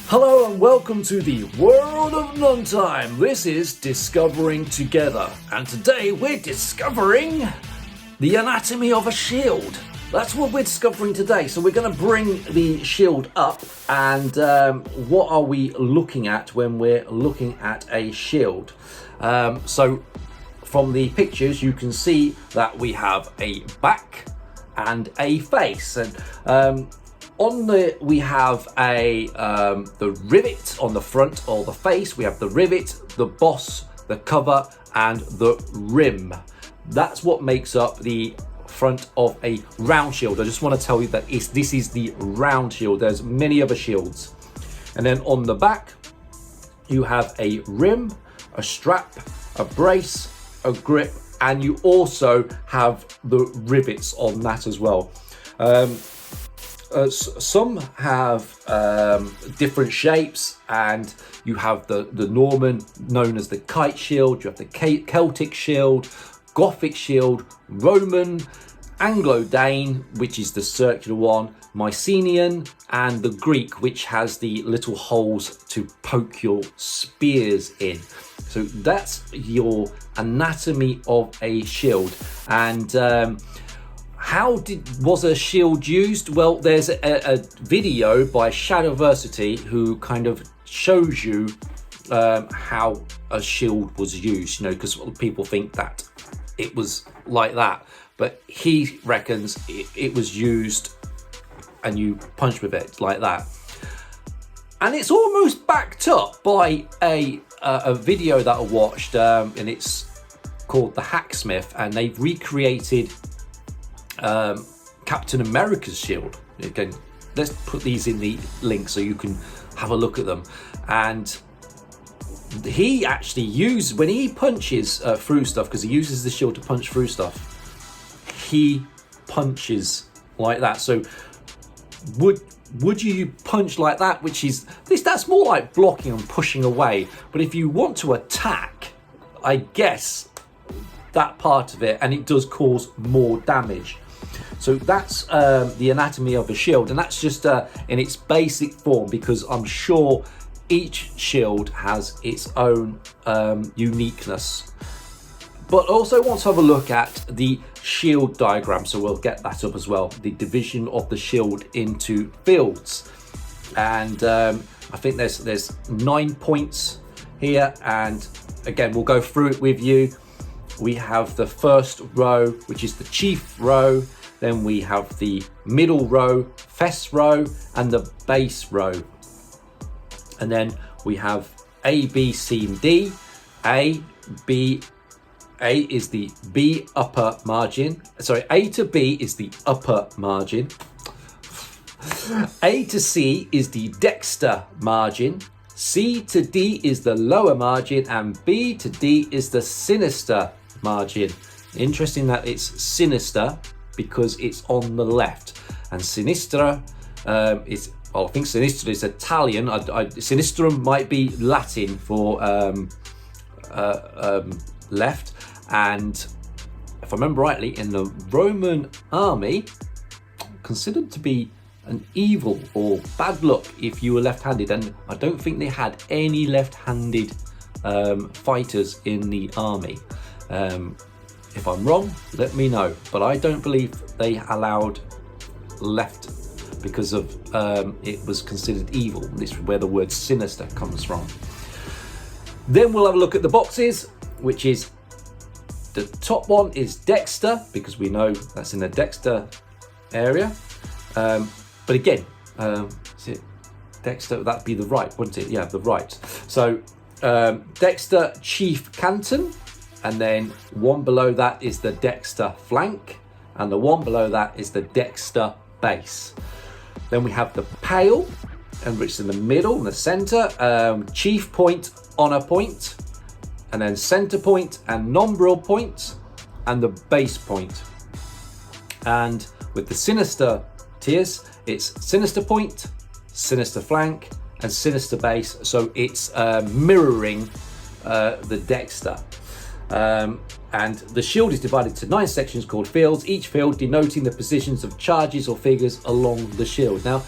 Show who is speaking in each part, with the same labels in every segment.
Speaker 1: Hello and welcome to the world of Nontime. This is Discovering Together, and today we're discovering the anatomy of a shield. That's what we're discovering today. So we're going to bring the shield up, and what are we looking at when we're looking at a shield? So from the pictures you can see that we have a back and a face, and we have the rivet on the front or the face. We have the rivet, the boss, the cover, and the rim. That's what makes up the front of a round shield. I just want to tell you that this is the round shield. There's many other shields. And then on the back, you have a rim, a strap, a brace, a grip, and you also have the rivets on that as well. Some have different shapes, and you have the Norman, known as the kite shield. You have the Celtic shield, Gothic shield, Roman, Anglo-Dane, which is the circular one, Mycenaean, and the Greek, which has the little holes to poke your spears in. So that's your anatomy of a shield. And how was a shield used? Well, there's a video by Shadiversity who kind of shows you how a shield was used, because people think that it was like that, but he reckons it was used and you punch with it like that. And it's almost backed up by a video that I watched, and it's called The Hacksmith, and they've recreated Captain America's shield. Again, let's put these in the link so you can have a look at them. And he actually when he punches through stuff, because he uses the shield to punch through stuff, he punches like that. So would you punch like that, which is that's more like blocking and pushing away. But if you want to attack, I guess that part of it, and it does cause more damage. So that's the anatomy of a shield, and that's just in its basic form, because I'm sure each shield has its own uniqueness. But also want to have a look at the shield diagram, so we'll get that up as well, the division of the shield into fields. And I think there's 9 points here, and again we'll go through it with you. We have the first row, which is the chief row. Then we have the middle row, fess row, and the base row. And then we have A, B, C, and D. A is the B upper margin. Sorry, A to B is the upper margin. A to C is the dexter margin. C to D is the lower margin, and B to D is the sinister margin. Interesting that it's sinister, because it's on the left, and sinistra is, I think sinistra is Italian. Sinistrum might be Latin for left, and if I remember rightly, in the Roman army, considered to be an evil or bad luck if you were left-handed, and I don't think they had any left-handed fighters in the army. If I'm wrong, let me know, but I don't believe they allowed left, because of it was considered evil. This is where the word sinister comes from. Then we'll have a look at the boxes, which is the top one is dexter, because we know that's in the dexter area. But again, is it dexter? That'd be the right, wouldn't it? Yeah, the right. So dexter chief canton. And then one below that is the dexter flank, and the one below that is the dexter base. Then we have the pale, and which is in the middle, in the center, chief point, honor point, and then center point and nombril point, and the base point. And with the sinister tiers, it's sinister point, sinister flank, and sinister base. So it's mirroring the dexter. And the shield is divided into 9 sections called fields, each field denoting the positions of charges or figures along the shield. Now,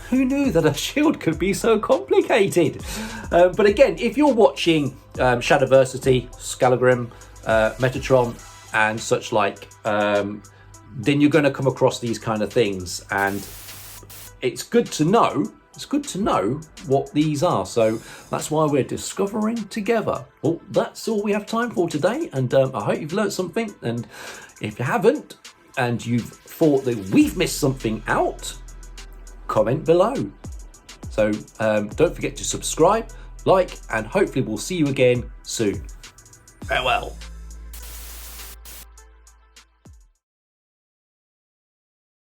Speaker 1: Who knew that a shield could be so complicated? But again, if you're watching Shadiversity, Scalagrim, Metatron, and such like, then you're going to come across these kind of things, and it's good to know. It's good to know what these are, so that's why we're discovering together. Well, that's all we have time for today, and I hope you've learned something. And if you haven't, and you've thought that we've missed something out, comment below. So don't forget to subscribe, like, and hopefully we'll see you again soon. Farewell.